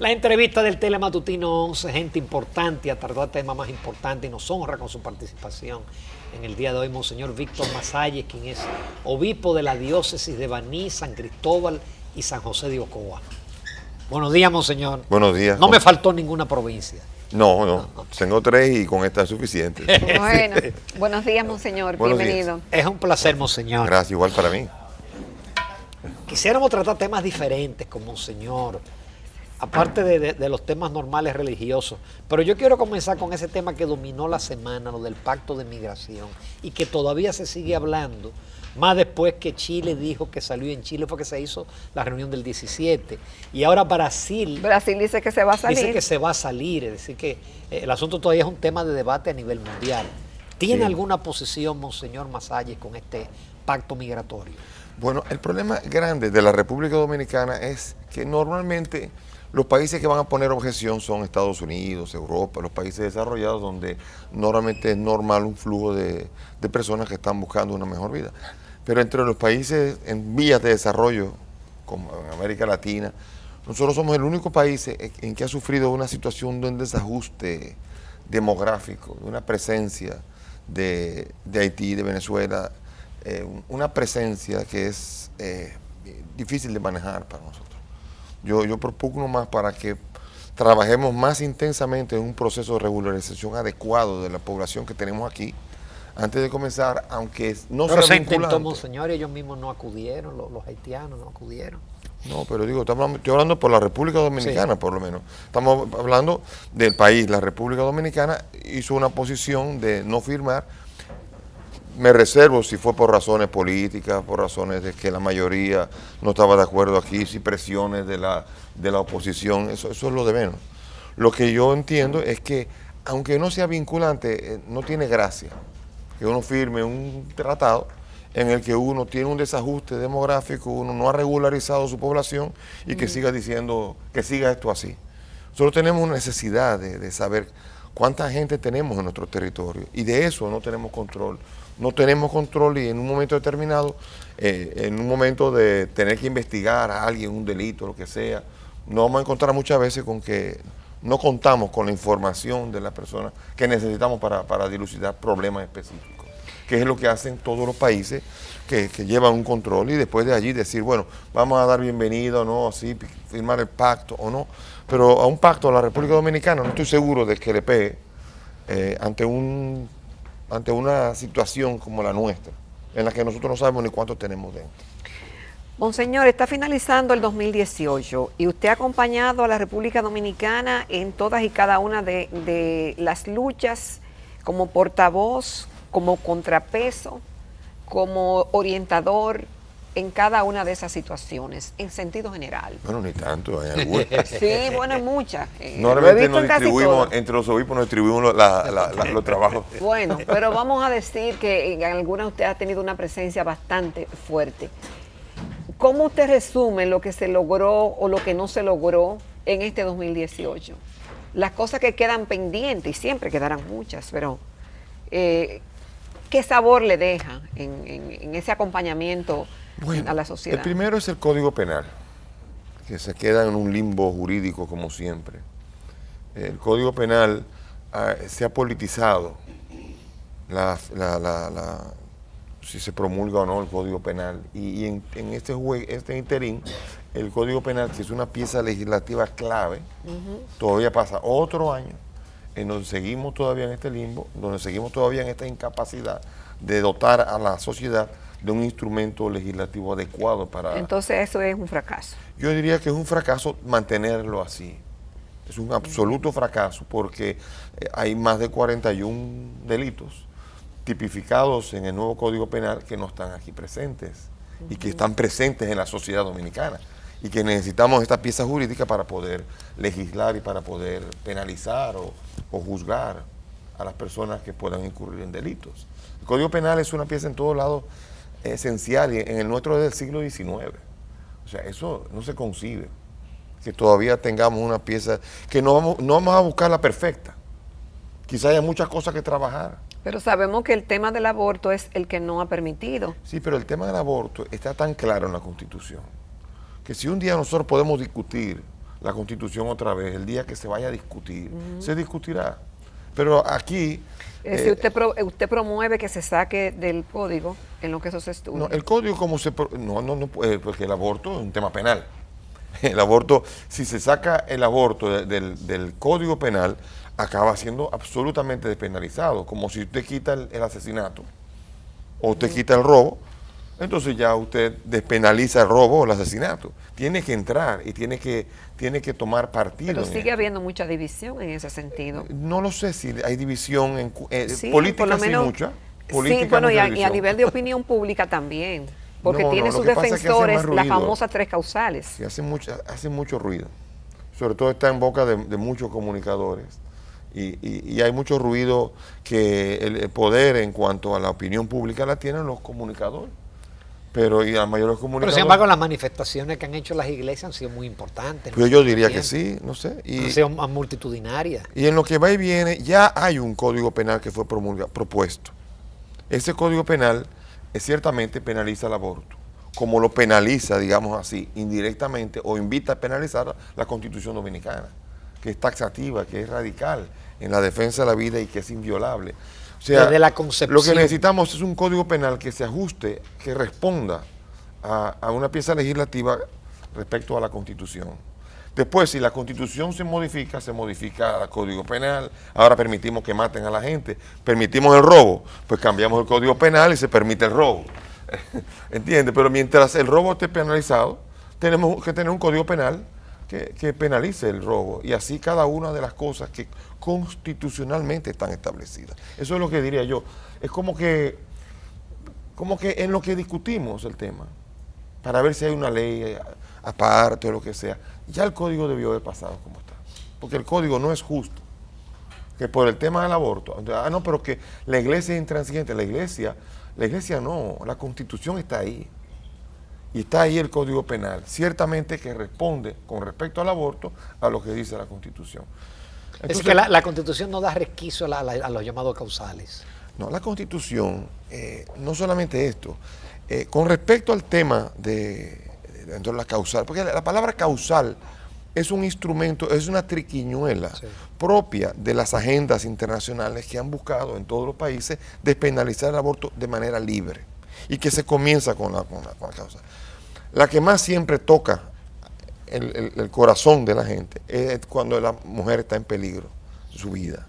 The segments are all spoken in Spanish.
La entrevista del Telematutino 11, gente importante, trató el tema más importante y nos honra con su participación en el día de hoy, Monseñor Víctor Masalles, quien es obispo de la diócesis de Baní, San Cristóbal y San José de Ocoa. Buenos días, Monseñor. Buenos días. No me faltó ninguna provincia. No. Tengo 3 y con esta es suficiente. Bueno, buenos días, Monseñor. Buenos bienvenido. días. Es un placer, Monseñor. Gracias, igual para mí. Quisiéramos tratar temas diferentes con Monseñor, aparte de los temas normales religiosos, pero yo quiero comenzar con ese tema que dominó la semana, lo del pacto de migración, y que todavía se sigue hablando, más después que Chile dijo que salió. En Chile fue que se hizo la reunión del 17, y ahora Brasil Dice que se va a salir. dice que se va a salir, es decir que el asunto todavía es un tema de debate a nivel mundial. ¿Tiene alguna posición, Monseñor Masalles, con este pacto migratorio? Bueno, el problema grande de la República Dominicana es que normalmente los países que van a poner objeción son Estados Unidos, Europa, los países desarrollados donde normalmente es normal un flujo de personas que están buscando una mejor vida. Pero entre los países en vías de desarrollo, como en América Latina, nosotros somos el único país en que ha sufrido una situación de un desajuste demográfico, de una presencia de Haití, de Venezuela, una presencia que es difícil de manejar para nosotros. Yo propugno más para que trabajemos más intensamente en un proceso de regularización adecuado de la población que tenemos aquí, antes de comenzar, aunque no sea vinculante. Pero se intentó, Monseñor, y ellos mismos no acudieron, los haitianos no acudieron. No, pero digo, estoy hablando por la República Dominicana, sí, por lo menos. Estamos hablando del país. La República Dominicana hizo una posición de no firmar. Me reservo si fue por razones políticas, por razones de que la mayoría no estaba de acuerdo aquí, si presiones de la oposición, eso es lo de menos. Lo que yo entiendo es que, aunque no sea vinculante, no tiene gracia que uno firme un tratado en el que uno tiene un desajuste demográfico, uno no ha regularizado su población y que siga diciendo que siga esto así. Nosotros tenemos una necesidad de saber cuánta gente tenemos en nuestro territorio y de eso no tenemos control. No tenemos control y en un momento determinado, en un momento de tener que investigar a alguien, un delito, lo que sea, nos vamos a encontrar muchas veces con que no contamos con la información de la persona que necesitamos para dilucidar problemas específicos, que es lo que hacen todos los países que llevan un control y después de allí decir, bueno, vamos a dar bienvenida o no, así, firmar el pacto o no, pero a un pacto a la República Dominicana no estoy seguro de que le pegue ante una situación como la nuestra, en la que nosotros no sabemos ni cuánto tenemos dentro. Monseñor, está finalizando el 2018 y usted ha acompañado a la República Dominicana en todas y cada una de las luchas como portavoz, como contrapeso, como orientador en cada una de esas situaciones, en sentido general. Bueno, ni tanto, hay algunas. Sí, bueno, hay muchas. Normalmente nos distribuimos, entre los obispos nos distribuimos los trabajos. Bueno, pero vamos a decir que en algunas usted ha tenido una presencia bastante fuerte. ¿Cómo usted resume lo que se logró o lo que no se logró en este 2018? Las cosas que quedan pendientes, y siempre quedarán muchas, pero ¿qué sabor le deja en ese acompañamiento a la sociedad? El primero es el Código Penal, que se queda en un limbo jurídico como siempre. El Código Penal se ha politizado, si se promulga o no el Código Penal. Y en este interín, el Código Penal, que es una pieza legislativa clave, todavía pasa otro año en donde seguimos todavía en este limbo, donde seguimos todavía en esta incapacidad de dotar a la sociedad de un instrumento legislativo adecuado para... Entonces eso es un fracaso. Yo diría que es un fracaso mantenerlo así. Es un absoluto fracaso porque hay más de 41 delitos tipificados en el nuevo Código Penal que no están aquí presentes y que están presentes en la sociedad dominicana y que necesitamos esta pieza jurídica para poder legislar y para poder penalizar o juzgar a las personas que puedan incurrir en delitos. El Código Penal es una pieza en todos lados esencial y en el nuestro es del siglo XIX. O sea, eso no se concibe, que todavía tengamos una pieza, que no vamos a buscar la perfecta. Quizá haya muchas cosas que trabajar. Pero sabemos que el tema del aborto es el que no ha permitido. Sí, pero el tema del aborto está tan claro en la Constitución, que si un día nosotros podemos discutir la Constitución otra vez, el día que se vaya a discutir, se discutirá. Pero aquí... Si usted promueve que se saque del código en lo que eso se estudia. No, el código como se... No puede, porque el aborto es un tema penal. El aborto, si se saca el aborto del código penal, acaba siendo absolutamente despenalizado, como si usted quita el asesinato o usted quita el robo, entonces ya usted despenaliza el robo o el asesinato. Tiene que entrar y tiene que tomar partido. Pero sigue habiendo mucha división en ese sentido. No lo sé si hay división en Sí, política, por lo sí menos, mucha. Sí, Política, bueno, mucha y a división. nivel de opinión pública también. Porque No, tiene lo sus que pasa es que hace defensores más las ruido. famosas 3 causales. Sí, hace mucho ruido. Sobre todo está en boca de muchos comunicadores. Y hay mucho ruido que el poder en cuanto a la opinión pública la tienen los comunicadores. Pero y la mayoría de los Pero comunicadores... sin embargo, las manifestaciones que han hecho las iglesias han sido muy importantes. Pues yo diría que sí, no sé. Han sido multitudinarias. Y en lo que va y viene, ya hay un código penal que fue propuesto. Ese código penal ciertamente penaliza el aborto, como lo penaliza, digamos así, indirectamente, o invita a penalizar la Constitución Dominicana, que es taxativa, que es radical en la defensa de la vida y que es inviolable. O sea, desde la concepción. lo que necesitamos es un código penal que se ajuste, que responda a una pieza legislativa respecto a la Constitución. Después, si la Constitución se modifica el Código Penal. Ahora permitimos que maten a la gente, permitimos el robo, pues cambiamos el Código Penal y se permite el robo. ¿Entiendes? Pero mientras el robo esté penalizado, tenemos que tener un Código Penal que penalice el robo, y así cada una de las cosas que constitucionalmente están establecidas. Eso es lo que diría yo. Es como que en lo que discutimos el tema, para ver si hay una ley aparte o lo que sea, ya el código debió haber pasado como está, porque el código no es justo, que por el tema del aborto, no, pero que la iglesia es intransigente, la iglesia no, la Constitución está ahí, y está ahí el Código Penal, ciertamente que responde con respecto al aborto a lo que dice la Constitución. Entonces, es que la Constitución no da resquicio a los llamados causales. No, la Constitución, no solamente esto, con respecto al tema dentro de la causal, porque la palabra causal es un instrumento, es una triquiñuela propia de las agendas internacionales que han buscado en todos los países despenalizar el aborto de manera libre, y que se comienza con la causal. La que más siempre toca el corazón de la gente es cuando la mujer está en peligro, su vida.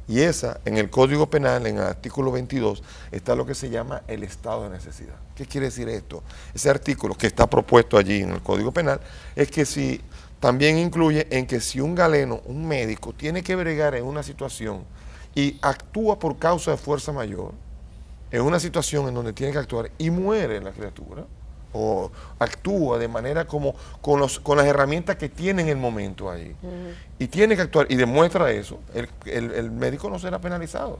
Y esa, en el Código Penal, en el artículo 22, está lo que se llama el estado de necesidad. ¿Qué quiere decir esto? Ese artículo que está propuesto allí en el Código Penal es que si también incluye en que si un galeno, un médico, tiene que bregar en una situación y actúa por causa de fuerza mayor, en una situación en donde tiene que actuar y muere la criatura, o actúa de manera como con las herramientas que tiene en el momento ahí, y tiene que actuar y demuestra eso, el médico no será penalizado.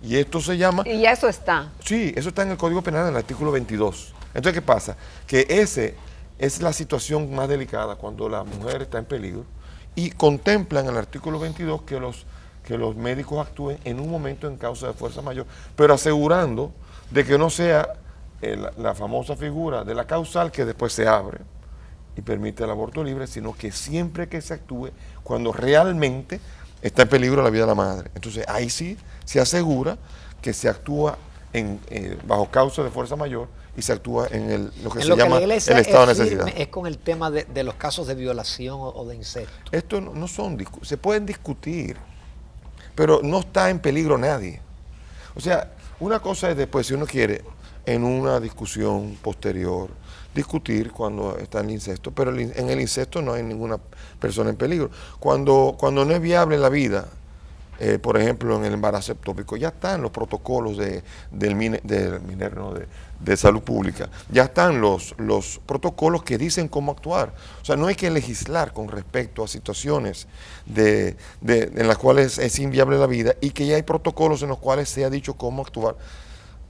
Y esto se llama... Y ya eso está. Sí, eso está en el Código Penal, en el artículo 22. Entonces, ¿qué pasa? Que es la situación más delicada cuando la mujer está en peligro, y contemplan en el artículo 22 que los médicos actúen en un momento en causa de fuerza mayor, pero asegurando de que no sea la famosa figura de la causal que después se abre y permite el aborto libre, sino que siempre que se actúe cuando realmente está en peligro la vida de la madre. Entonces ahí sí se asegura que se actúa bajo causa de fuerza mayor y se actúa en lo que se llama el estado de necesidad. Es con el tema de los casos de violación o de incesto. Esto no son, se pueden discutir, pero no está en peligro nadie. O sea, una cosa es después, si uno quiere, en una discusión posterior, discutir cuando está el incesto, pero en el incesto no hay ninguna persona en peligro. Cuando no es viable la vida, por ejemplo, en el embarazo ectópico, ya están los protocolos de salud pública, ya están los protocolos que dicen cómo actuar. O sea, no hay que legislar con respecto a situaciones en las cuales es inviable la vida, y que ya hay protocolos en los cuales se ha dicho cómo actuar.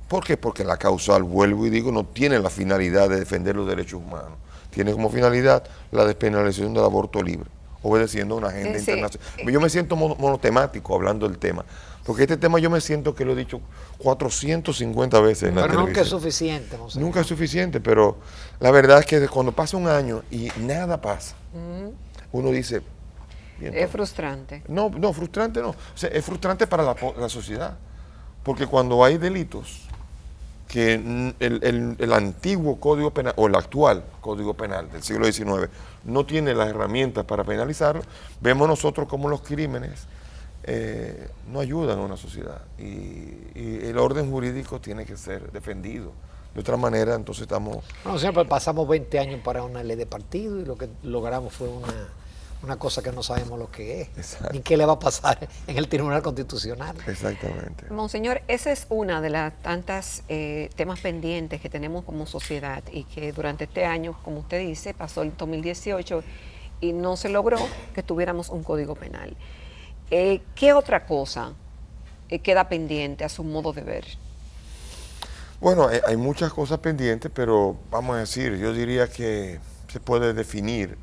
¿Por qué? Porque la causal, vuelvo y digo, no tiene la finalidad de defender los derechos humanos. Tiene como finalidad la despenalización del aborto libre, obedeciendo a una agenda internacional. Yo me siento monotemático hablando del tema, porque este tema yo me siento que lo he dicho 450 veces en la televisión. Pero nunca es suficiente, monseñor. Nunca es suficiente, pero la verdad es que cuando pasa un año y nada pasa, uno dice... bien, Es frustrante. no, no, frustrante no. O sea, es frustrante para la sociedad. Porque cuando hay delitos que el antiguo Código Penal, o el actual Código Penal del siglo XIX, no tiene las herramientas para penalizarlo, vemos nosotros como los crímenes no ayudan a una sociedad. Y el orden jurídico tiene que ser defendido. De otra manera, entonces estamos... Bueno, siempre pasamos 20 años para una ley de partido y lo que logramos fue una cosa que no sabemos lo que es, Exacto. ni qué le va a pasar en el Tribunal Constitucional. Exactamente. Monseñor, esa es una de las tantas temas pendientes que tenemos como sociedad y que durante este año, como usted dice, pasó el 2018 y no se logró que tuviéramos un código penal. ¿Qué otra cosa queda pendiente a su modo de ver? Bueno, hay muchas cosas pendientes, pero vamos a decir, yo diría que se puede definir.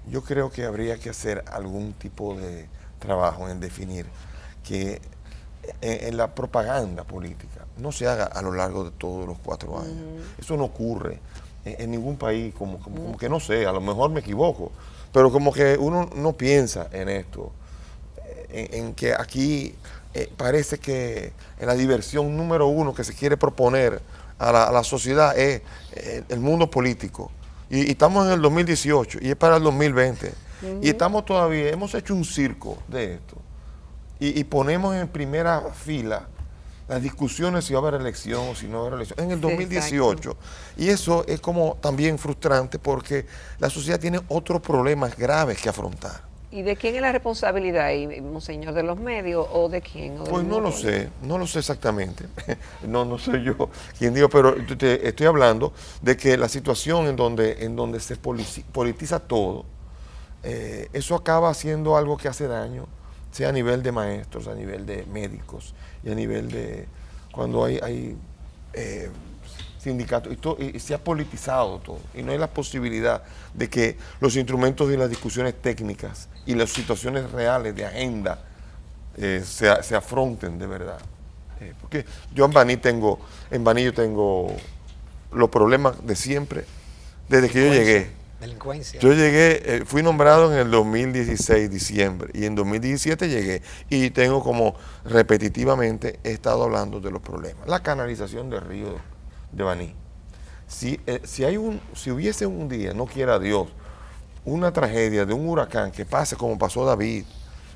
Yo creo que habría que hacer algún tipo de trabajo en definir que en la propaganda política no se haga a lo largo de todos los 4 años. Eso no ocurre en ningún país, como que no sé, a lo mejor me equivoco, pero como que uno no piensa en esto, en que aquí parece que la diversión número 1 que se quiere proponer a la sociedad es el mundo político. Y estamos en el 2018 y es para el 2020. Y estamos todavía, hemos hecho un circo de esto. Y ponemos en primera fila las discusiones si va a haber elección o si no va a haber elección. En el 2018. Exacto. Y eso es como también frustrante porque la sociedad tiene otros problemas graves que afrontar. ¿Y de quién es la responsabilidad ahí, monseñor? ¿De los medios o de quién? Pues no lo sé exactamente. no soy yo quien digo, pero estoy hablando de que la situación en donde se politiza todo, eso acaba siendo algo que hace daño, sea a nivel de maestros, a nivel de médicos y a nivel de cuando hay sindicatos y se ha politizado todo y no hay la posibilidad de que los instrumentos y las discusiones técnicas y las situaciones reales de agenda se afronten de verdad. Porque yo en Baní yo tengo los problemas de siempre desde que yo llegué. Delincuencia. Yo llegué, fui nombrado en el 2016, diciembre, y en 2017 llegué y tengo como repetitivamente he estado hablando de los problemas. La canalización del río de Baní. Si hubiese un día, no quiera Dios, una tragedia de un huracán que pase como pasó David,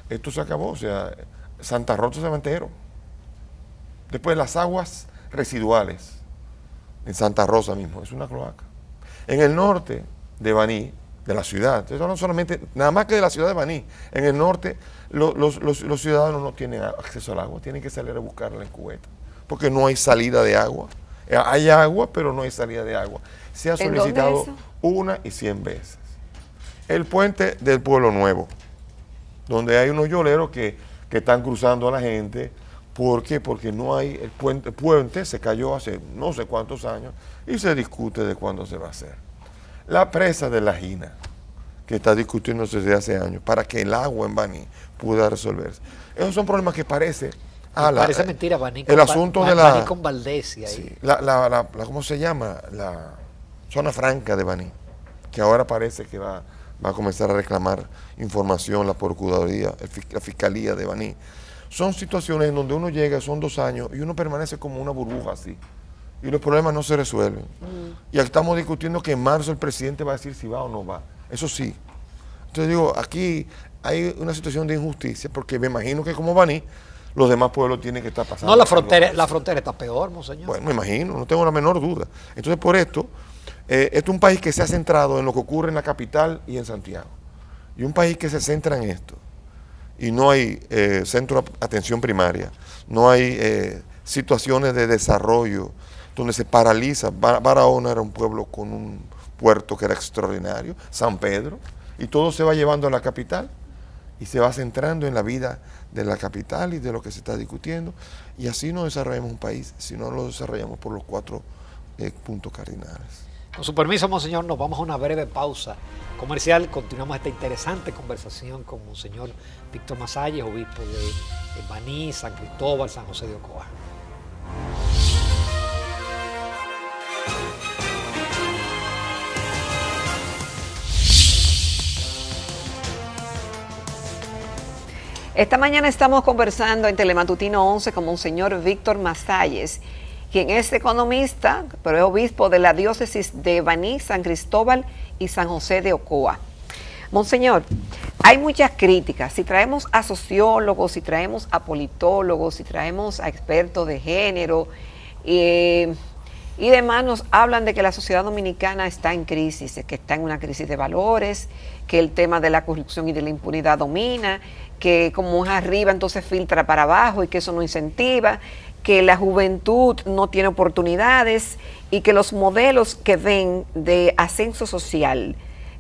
esto se acabó. O sea, Santa Rosa Cementerio. Después las aguas residuales en Santa Rosa mismo, es una cloaca. En el norte de Baní, de la ciudad, entonces no solamente, nada más que de la ciudad de Baní, en el norte los ciudadanos no tienen acceso al agua, tienen que salir a buscarla en cubeta, porque no hay salida de agua. Hay agua, pero no hay salida de agua. Se ha solicitado 1 y 100 veces. El puente del Pueblo Nuevo, donde hay unos yoleros que están cruzando a la gente. ¿Por qué? Porque no hay el puente se cayó hace no sé cuántos años y se discute de cuándo se va a hacer. La presa de La Gina, que está discutiéndose desde hace años, para que el agua en Baní pueda resolverse. Esos son problemas que parece mentira, Baní el asunto de la Baní con Valdés ahí. Sí, ¿cómo se llama? La zona franca de Baní, que ahora parece que va a comenzar a reclamar información la Procuraduría, la Fiscalía de Baní. Son situaciones en donde uno llega, son 2 años, y uno permanece como una burbuja así, y los problemas no se resuelven. Y aquí estamos discutiendo que en marzo el presidente va a decir si va o no va. Eso sí. Entonces digo, aquí hay una situación de injusticia, porque me imagino que como Baní, los demás pueblos tienen que estar pasando. No, la frontera está peor, monseñor. Bueno, me imagino, no tengo la menor duda. Entonces, por esto, este es un país que se ha centrado en lo que ocurre en la capital y en Santiago. Y un país que se centra en esto. Y no hay centro de atención primaria, no hay situaciones de desarrollo donde se paraliza. Barahona era un pueblo con un puerto que era extraordinario, San Pedro, y todo se va llevando a la capital. Y se va centrando en la vida de la capital y de lo que se está discutiendo. Y así no desarrollamos un país, si no lo desarrollamos por los 4 puntos cardinales. Con su permiso, monseñor, nos vamos a una breve pausa comercial. Continuamos esta interesante conversación con monseñor Víctor Masalles, obispo de Baní, San Cristóbal, San José de Ocoa. Esta mañana estamos conversando en Telematutino 11 con Monseñor Víctor Masalles, quien es economista, pero es obispo de la diócesis de Baní, San Cristóbal y San José de Ocoa. Monseñor, hay muchas críticas. Si traemos a sociólogos, si traemos a politólogos, si traemos a expertos de género y demás, nos hablan de que la sociedad dominicana está en crisis, que está en una crisis de valores, que el tema de la corrupción y de la impunidad domina, que como es arriba entonces filtra para abajo y que eso no incentiva, que la juventud no tiene oportunidades y que los modelos que ven de ascenso social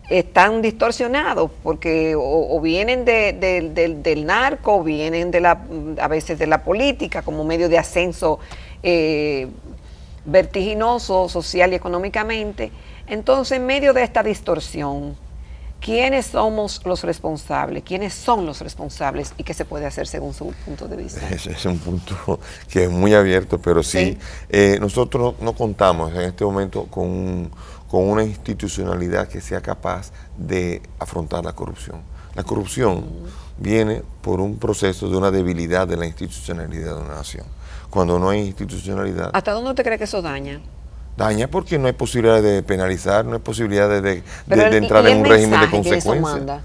están distorsionados porque o vienen del narco, o vienen a veces de la política como medio de ascenso vertiginoso social y económicamente. Entonces, en medio de esta distorsión, ¿quiénes somos los responsables? ¿Quiénes son los responsables? ¿Y qué se puede hacer según su punto de vista? Ese es un punto que es muy abierto, pero sí, nosotros no contamos en este momento con una institucionalidad que sea capaz de afrontar la corrupción. La corrupción viene por un proceso de una debilidad de la institucionalidad de una nación. Cuando no hay institucionalidad... ¿Hasta dónde usted cree que eso daña? Daña porque no hay posibilidad de penalizar, no hay posibilidad de entrar en un régimen de consecuencias.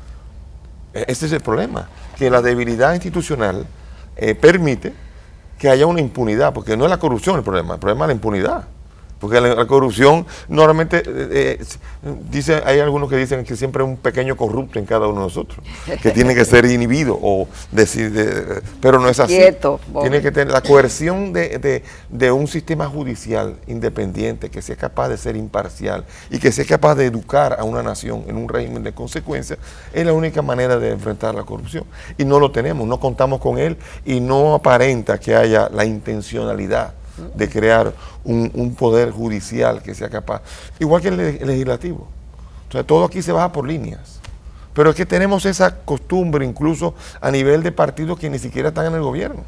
Ese es el problema, que la debilidad institucional permite que haya una impunidad, porque no es la corrupción el problema es la impunidad. Porque la corrupción normalmente, hay algunos que dicen que siempre hay un pequeño corrupto en cada uno de nosotros, que tiene que ser inhibido, o pero no es así. Quieto, tiene que tener la coerción de un sistema judicial independiente, que sea capaz de ser imparcial y que sea capaz de educar a una nación en un régimen de consecuencias, es la única manera de enfrentar la corrupción. Y no lo tenemos, no contamos con él y no aparenta que haya la intencionalidad de crear un poder judicial que sea capaz, igual que el legislativo. O sea, todo aquí se baja por líneas, pero es que tenemos esa costumbre incluso a nivel de partidos que ni siquiera están en el gobierno.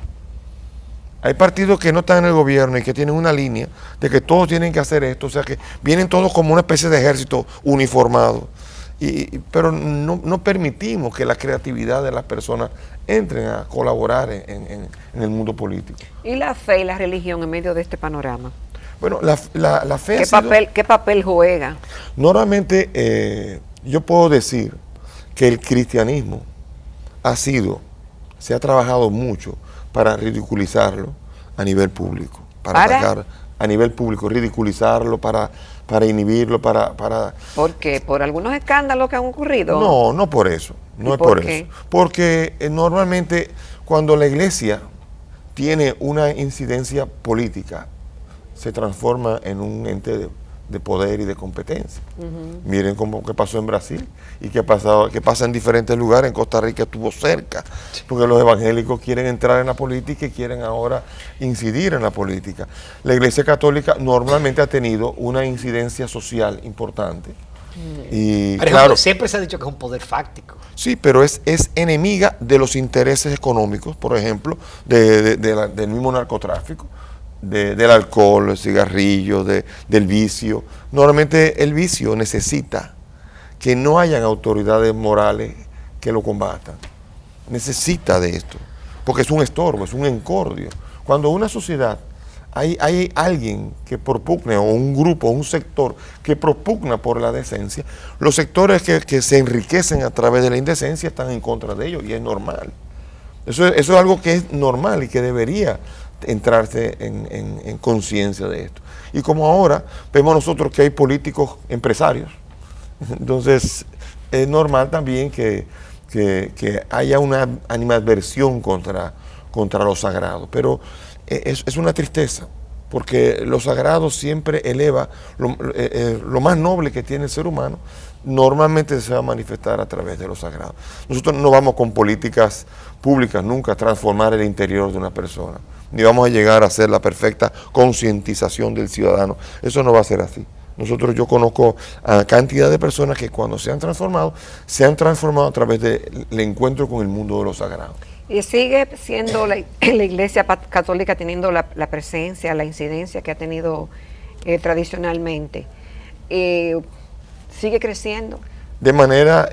Hay partidos que no están en el gobierno y que tienen una línea de que todos tienen que hacer esto, o sea que vienen todos como una especie de ejército uniformado, pero no permitimos que la creatividad de las personas entren a colaborar en el mundo político. ¿Y la fe y la religión en medio de este panorama? Bueno, la fe ¿Qué papel juega? Normalmente yo puedo decir que el cristianismo se ha trabajado mucho para ridiculizarlo a nivel público, para atacar a nivel público, ridiculizarlo, para inhibirlo, ¿Por qué? ¿Por algunos escándalos que han ocurrido? No por eso, no es por eso. Porque normalmente cuando la iglesia tiene una incidencia política, se transforma en un ente de poder y de competencia. Miren qué pasó en Brasil y qué pasa en diferentes lugares. En Costa Rica estuvo cerca, porque los evangélicos quieren entrar en la política y quieren ahora incidir en la política. La Iglesia Católica normalmente ha tenido una incidencia social importante. Y pero claro, siempre se ha dicho que es un poder fáctico. Sí, pero es enemiga de los intereses económicos, por ejemplo, del mismo narcotráfico, del alcohol, el cigarrillo, del vicio. Normalmente el vicio necesita que no hayan autoridades morales que lo combatan. Necesita de esto, porque es un estorbo, es un encordio. Cuando una sociedad hay alguien que propugna, o un grupo, un sector que propugna por la decencia, los sectores que se enriquecen a través de la indecencia están en contra de ellos, y es normal. Eso es algo que es normal y que debería entrarse en conciencia de esto. Y como ahora vemos nosotros que hay políticos empresarios, entonces es normal también que haya una animadversión contra lo sagrado. Pero es una tristeza, porque lo sagrado siempre eleva lo más noble que tiene el ser humano. Normalmente se va a manifestar a través de lo sagrado. Nosotros no vamos con políticas públicas nunca a transformar el interior de una persona, ni vamos a llegar a hacer la perfecta concientización del ciudadano. Eso no va a ser así. Yo conozco a cantidad de personas que cuando se han transformado a través del encuentro con el mundo de lo sagrado. Y sigue siendo la Iglesia Católica teniendo la presencia, la incidencia que ha tenido tradicionalmente. Sigue creciendo. De manera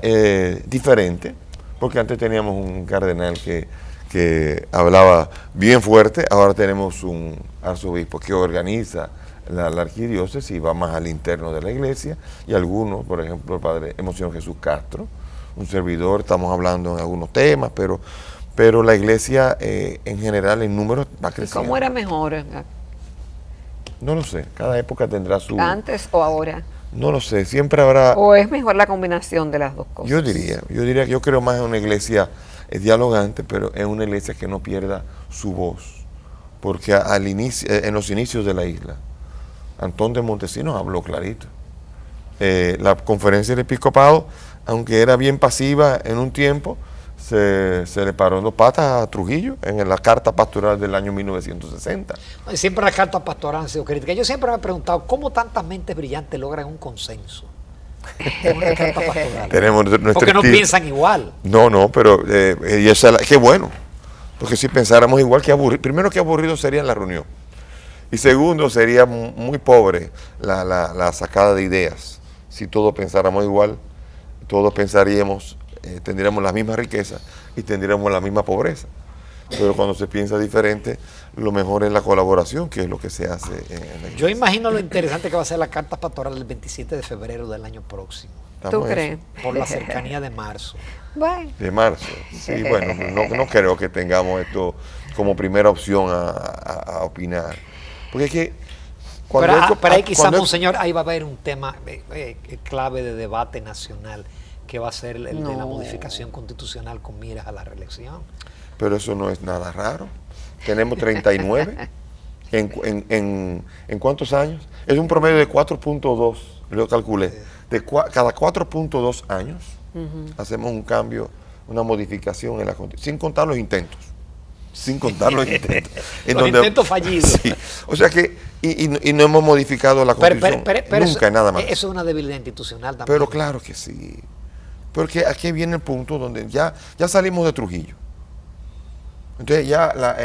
diferente, porque antes teníamos un cardenal que hablaba bien fuerte, ahora tenemos un arzobispo que organiza la arquidiócesis y va más al interno de la iglesia, y algunos, por ejemplo, el padre Emoción Jesús Castro, un servidor, estamos hablando en algunos temas, pero la iglesia en general en números va creciendo. ¿Cómo era mejor? No lo sé, cada época tendrá su... ¿Antes o ahora? No lo sé, siempre habrá... ¿O es mejor la combinación de las dos cosas? Yo creo más en una iglesia dialogante, pero en una iglesia que no pierda su voz, porque en los inicios de la isla, Antón de Montesinos habló clarito. La conferencia del episcopado, aunque era bien pasiva en un tiempo, se le paró en dos patas a Trujillo en la carta pastoral del año 1960. Siempre las cartas pastorales han sido críticas. Yo siempre me he preguntado cómo tantas mentes brillantes logran un consenso en una carta pastoral. Tenemos porque no piensan igual. No, pero qué bueno. Porque si pensáramos igual, que aburrido. Primero, que aburrido sería la reunión. Y segundo, sería muy pobre la sacada de ideas. Si todos pensáramos igual, todos pensaríamos, tendríamos la misma riqueza y tendríamos la misma pobreza. Pero cuando se piensa diferente, lo mejor es la colaboración, que es lo que se hace en la iglesia. Yo imagino lo interesante que va a ser la carta pastoral del 27 de febrero del año próximo. ¿Tú crees? Por la cercanía de marzo. Bueno. De marzo. Sí, bueno, no creo que tengamos esto como primera opción a opinar. Porque es que... Pero ahí quizás, monseñor, ahí va a haber un tema clave de debate nacional, que va a ser el de la modificación constitucional con miras a la reelección. Pero eso no es nada raro. Tenemos 39. ¿En cuántos años? Es un promedio de 4.2, lo calculé. De cada 4.2 años hacemos un cambio, una modificación en la Constitución, sin contar los intentos. Sin contar los intentos. Intentos fallidos. Sí. O sea que, y no hemos modificado la Constitución nunca, nada más. Eso es una debilidad institucional también. Pero claro que sí. Porque aquí viene el punto donde ya salimos de Trujillo. Entonces ya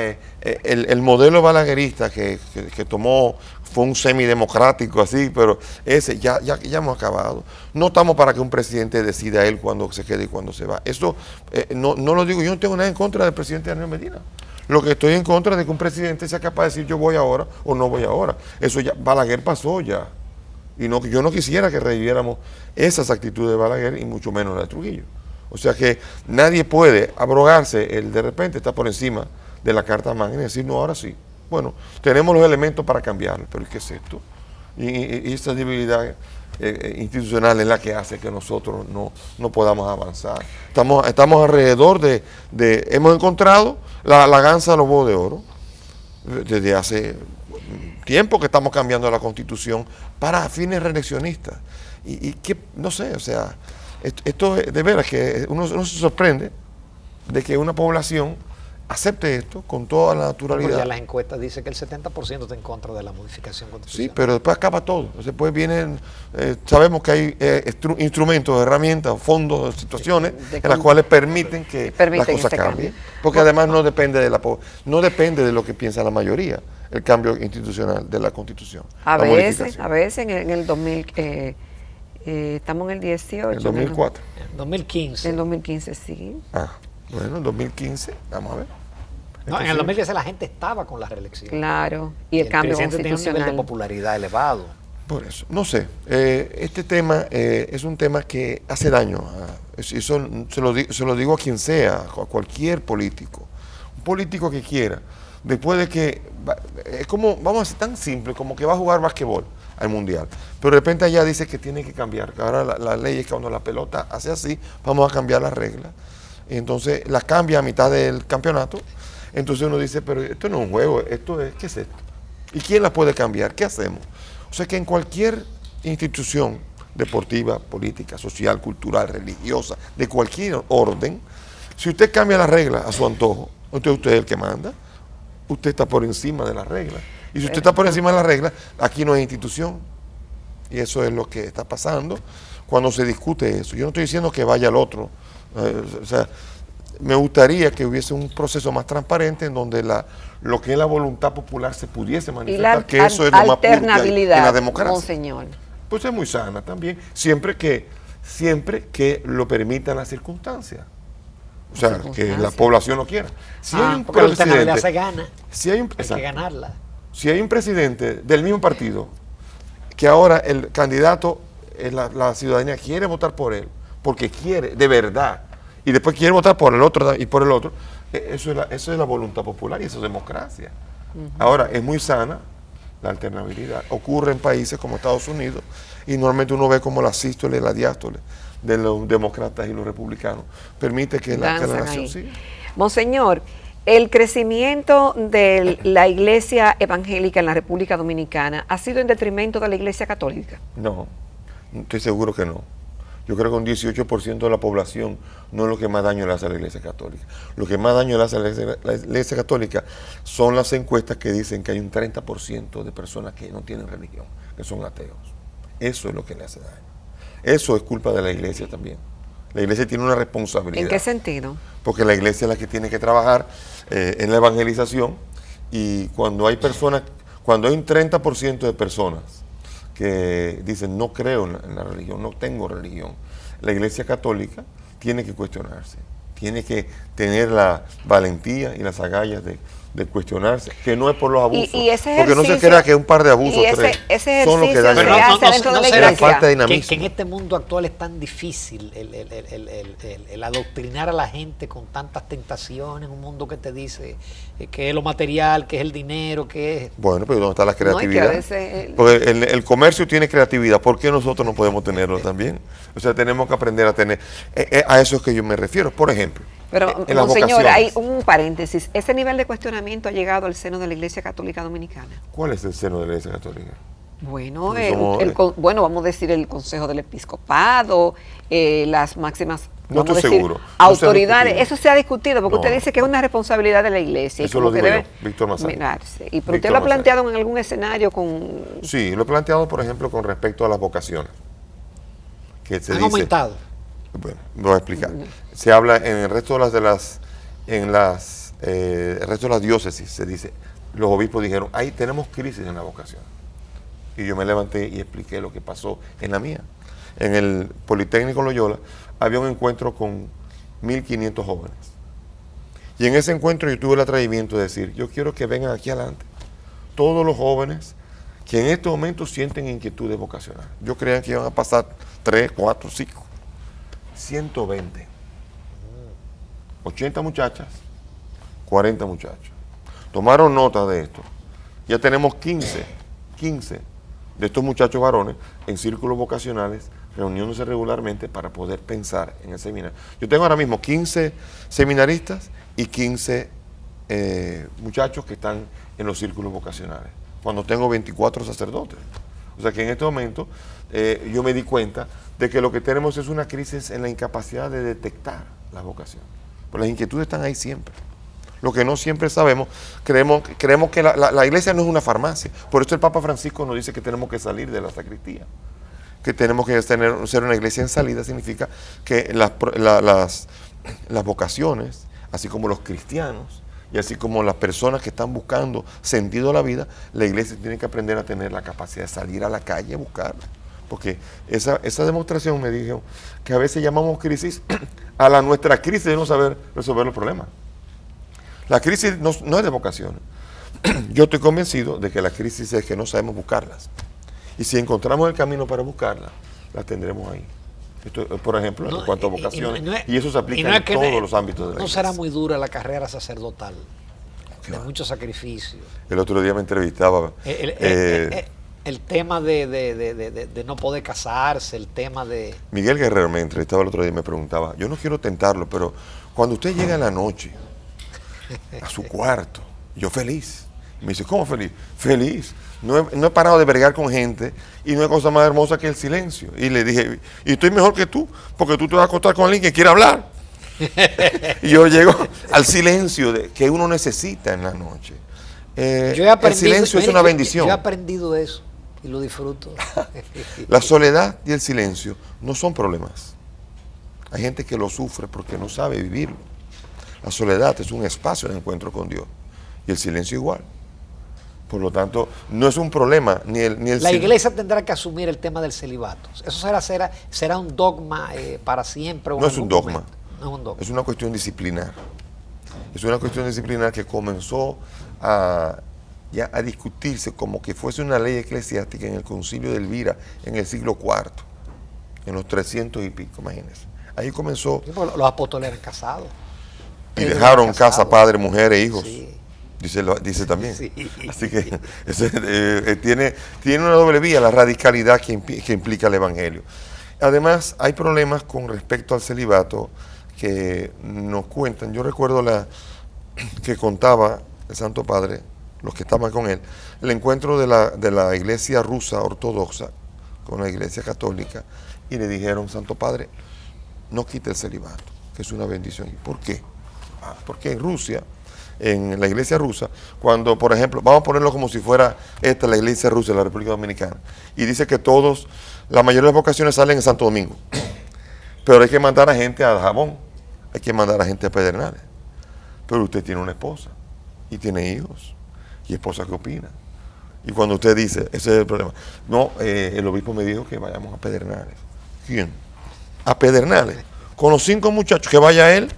el modelo balaguerista que tomó fue un semidemocrático así, pero ese ya hemos acabado. No estamos para que un presidente decida él cuándo se quede y cuándo se va. Eso no lo digo, yo no tengo nada en contra del presidente Danilo Medina. Lo que estoy en contra es de que un presidente sea capaz de decir yo voy ahora o no voy ahora. Eso ya, Balaguer pasó ya. Y yo no quisiera que reviviéramos esas actitudes de Balaguer y mucho menos la de Trujillo. O sea que nadie puede abrogarse, de repente está por encima de la Carta Magna y decir, no, ahora sí. Bueno, tenemos los elementos para cambiarlo, pero ¿qué es esto? Y esta debilidad institucional es la que hace que nosotros no podamos avanzar. Estamos alrededor hemos encontrado la gansa de los huevos de oro, desde hace tiempo que estamos cambiando la Constitución para fines reeleccionistas. Y que, no sé, o sea... Esto de veras que uno se sorprende de que una población acepte esto con toda la naturalidad. Porque ya las encuestas dicen que el 70% está en contra de la modificación constitucional. Sí, pero después acaba todo. Después vienen, sabemos que hay instrumentos, herramientas, fondos, situaciones en las cuales permiten que las cosas cambien. Porque además no depende de lo que piensa la mayoría, el cambio institucional de la Constitución. A veces en el 2000... estamos en el 18. En 2004. En 2015. En 2015, sí. Bueno, en 2015, vamos a ver. No, en el 2015 la gente estaba con la reelección. Claro, y el cambio constitucional. Tiene un nivel de popularidad elevado. Por eso, no sé, este tema es un tema que hace daño. Eso se lo digo a quien sea, a cualquier político. Un político que quiera, después de que, es como, vamos a ser tan simple, como que va a jugar basquetbol al mundial, pero de repente allá dice que tiene que cambiar, que ahora la ley es que cuando la pelota hace así, vamos a cambiar las reglas, y entonces las cambia a mitad del campeonato, entonces uno dice, pero esto no es un juego, ¿qué es esto? ¿Y quién la puede cambiar? ¿Qué hacemos? O sea que en cualquier institución deportiva, política, social, cultural, religiosa, de cualquier orden, si usted cambia las reglas a su antojo, entonces usted es el que manda, usted está por encima de las reglas. Y si usted está por encima de las reglas, aquí no hay institución. Y eso es lo que está pasando cuando se discute eso. Yo no estoy diciendo que vaya al otro. O sea, me gustaría que hubiese un proceso más transparente en donde lo que es la voluntad popular se pudiese manifestar, que eso es lo más puro que hay en la democracia. Monseñor. Pues es muy sana también, siempre que lo permitan las circunstancias. O sea, que la población lo quiera. Si hay un porque la alternativa presidente, se gana. si hay un, Hay exacto. que ganarla. Si hay un presidente del mismo partido, que ahora el candidato, la ciudadanía quiere votar por él, porque quiere, de verdad, y después quiere votar por el otro y por el otro, eso es la voluntad popular y eso es democracia. Ahora, es muy sana la alternabilidad. Ocurre en países como Estados Unidos, y normalmente uno ve como la sístole y la diástole de los demócratas y los republicanos permite que la nación siga. Monseñor, el crecimiento de la iglesia evangélica en la República Dominicana ha sido en detrimento de la iglesia católica. No, estoy seguro que no. Yo creo que un 18% de la población no es lo que más daño le hace a la iglesia católica. Lo que más daño le hace a la iglesia católica son las encuestas que dicen que hay un 30% de personas que no tienen religión, que son ateos. Eso es lo que le hace daño. Eso es culpa de la iglesia también. La iglesia tiene una responsabilidad. ¿En qué sentido? Porque la iglesia es la que tiene que trabajar en la evangelización, y cuando hay personas, cuando hay un 30% de personas que dicen no creo en la religión, no tengo religión, la iglesia católica tiene que cuestionarse, tiene que tener la valentía y las agallas de cuestionarse, que no es por los abusos, Y ese porque no se ejercicio- crea que un par de abusos y ese son los que ejercicio dañan. se Pero hace dentro de la será iglesia. falta de que dinamismo. en este mundo actual es tan difícil el adoctrinar a la gente con tantas tentaciones, un mundo que te dice que es lo material, que es el dinero, que es... Bueno, pero ¿dónde está la No, y que a creatividad? veces, Porque el comercio tiene creatividad, ¿por qué nosotros no podemos tenerlo también? O sea, tenemos que aprender a tener, a eso es que yo me refiero. Por ejemplo, Pero, en las monseñor, hay vocaciones. un paréntesis. ¿Ese nivel de cuestionamiento ha llegado al seno de la Iglesia Católica Dominicana? ¿Cuál es el seno de la iglesia católica? Bueno, Porque somos- bueno, vamos a decir el Consejo del Episcopado, las máximas, No vamos a estoy decir, seguro. No se ha autoridades. discutido. Eso se ha discutido, porque No, usted no. dice que es una responsabilidad de la Iglesia. Eso y como lo que digo debe yo, Víctor Massari. mirarse. Y pero usted Víctor lo ha Massari. planteado en algún escenario con... Sí, lo he planteado, por ejemplo, con respecto a las vocaciones. Que se Han dice, aumentado. bueno, lo voy a explicar. Se habla en el resto de el resto de las diócesis, se dice, los obispos dijeron, ahí tenemos crisis en la vocación. Y yo me levanté y expliqué lo que pasó en la mía. En el Politécnico Loyola había un encuentro con 1.500 jóvenes. Y en ese encuentro yo tuve el atrevimiento de decir, yo quiero que vengan aquí adelante todos los jóvenes que en este momento sienten inquietudes vocacionales. Yo creía que iban a pasar 3, 4, 5, 120. 80 muchachas, 40 muchachos. Tomaron nota de esto. Ya tenemos 15 de estos muchachos varones en círculos vocacionales, reuniéndose regularmente para poder pensar en el seminario. Yo tengo ahora mismo 15 seminaristas y 15 muchachos que están en los círculos vocacionales, cuando tengo 24 sacerdotes. O sea que en este momento yo me di cuenta de que lo que tenemos es una crisis en la incapacidad de detectar la vocación. Pues las inquietudes están ahí siempre. Lo que no siempre sabemos, creemos que la iglesia no es una farmacia. Por eso el Papa Francisco nos dice que tenemos que salir de la sacristía. Que tenemos que ser una iglesia en salida, significa que las vocaciones, así como los cristianos, y así como las personas que están buscando sentido a la vida, la iglesia tiene que aprender a tener la capacidad de salir a la calle a buscarla. Porque esa demostración me dijo que a veces llamamos crisis a nuestra crisis de no saber resolver los problemas. La crisis no es de vocaciones. Yo estoy convencido de que la crisis es que no sabemos buscarlas. Y si encontramos el camino para buscarlas, las tendremos ahí. Esto, por ejemplo, en cuanto a vocaciones. Y eso se aplica en todos los ámbitos de la No iglesia. será muy dura la carrera sacerdotal, de mucho sacrificio. El otro día me entrevistaba. El tema de no poder casarse, el tema de... Miguel Guerrero me entrevistaba el otro día y me preguntaba, yo no quiero tentarlo, pero cuando usted llega en la noche a su cuarto, yo feliz. Y me dice, ¿cómo feliz? Feliz. No he parado de bregar con gente y no hay cosa más hermosa que el silencio. Y le dije, y estoy mejor que tú, porque tú te vas a acostar con alguien que quiere hablar. Y yo llego al silencio que uno necesita en la noche. El silencio es una bendición. Yo he aprendido eso y lo disfruto. La soledad y el silencio no son problemas. Hay gente que lo sufre porque no sabe vivirlo. La soledad es un espacio de encuentro con Dios y el silencio igual. Por lo tanto, no es un problema ni el La iglesia tendrá que asumir el tema del celibato. Eso será un dogma para siempre. No es un dogma. No es un dogma. Es una cuestión disciplinar. Es una cuestión disciplinar que comenzó ya a discutirse como que fuese una ley eclesiástica en el Concilio de Elvira en el siglo IV, en los 300 y pico, imagínense. Ahí comenzó. Sí, porque los apóstoles eran casados. Y Pedro dejaron era casado. casa, padre, mujer e hijos. Sí. Dice también. Sí. Así que tiene una doble vía la radicalidad que implica el Evangelio. Además, hay problemas con respecto al celibato que nos cuentan. Yo recuerdo que contaba el Santo Padre, los que estaban con él, el encuentro de la iglesia rusa ortodoxa con la iglesia católica, y le dijeron: Santo Padre, no quite el celibato, que es una bendición. ¿Y por qué? Porque en Rusia, en la iglesia rusa, cuando, por ejemplo, vamos a ponerlo como si fuera la iglesia rusa de la República Dominicana, y dice que la mayoría de las vocaciones salen en Santo Domingo, pero hay que mandar a gente a Jabón, hay que mandar a gente a Pedernales. Pero usted tiene una esposa y tiene hijos, y esposa que opina. Y cuando usted dice, ese es el problema. No, el obispo me dijo que vayamos a Pedernales. ¿Quién? A Pedernales. Con los 5 muchachos, que vaya él.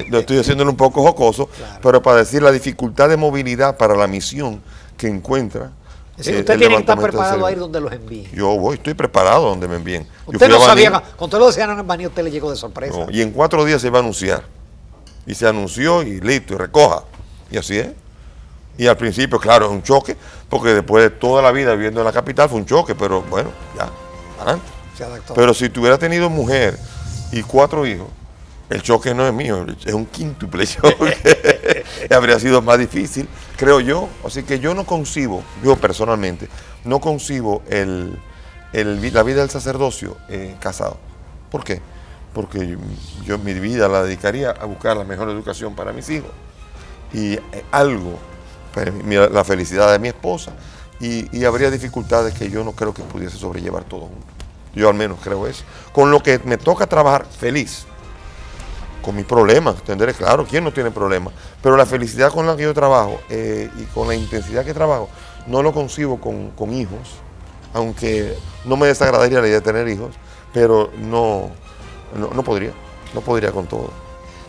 Lo estoy haciéndolo un poco jocoso, claro, pero para decir la dificultad de movilidad para la misión que encuentra. Es decir, usted tiene que estar preparado a ir donde los envíen. Yo estoy preparado donde me envíen. Usted no sabía, cuando usted lo decía en Baní, usted le llegó de sorpresa. No, y en 4 días se iba a anunciar. Y se anunció y listo, y recoja. Y así es. Y al principio, claro, es un choque, porque después de toda la vida viviendo en la capital fue un choque, pero bueno, ya, adelante. Se adaptó. Pero si tuviera tenido mujer y 4 hijos, el choque no es mío, es un quíntuple choque. Habría sido más difícil, creo yo. Así que yo no concibo, yo personalmente, no concibo la vida del sacerdocio casado. ¿Por qué? Porque yo mi vida la dedicaría a buscar la mejor educación para mis hijos. Y la felicidad de mi esposa. Y habría dificultades que yo no creo que pudiese sobrellevar todo junto. Yo al menos creo eso. Con lo que me toca trabajar feliz. Con mis problemas, tendré claro, ¿quién no tiene problemas? Pero la felicidad con la que yo trabajo y con la intensidad que trabajo, no lo concibo con hijos, aunque no me desagradaría la idea de tener hijos, pero no podría con todo.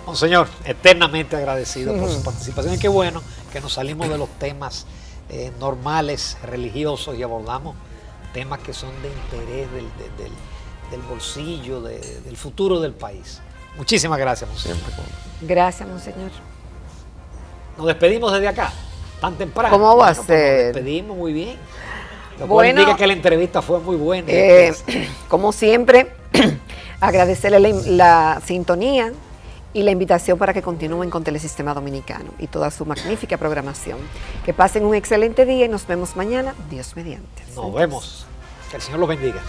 Monseñor, eternamente agradecido por su participación, y qué bueno que nos salimos de los temas normales, religiosos, y abordamos temas que son de interés del bolsillo, del futuro del país. Muchísimas gracias, Monseñor. Gracias, Monseñor. Nos despedimos desde acá, tan temprano. ¿Cómo va a ser? Nos despedimos muy bien. Lo cual indica que la entrevista fue muy buena. Como siempre, agradecerle la sintonía y la invitación para que continúen con Telesistema Dominicano y toda su magnífica programación. Que pasen un excelente día y nos vemos mañana, Dios mediante. Nos vemos. Que el Señor los bendiga.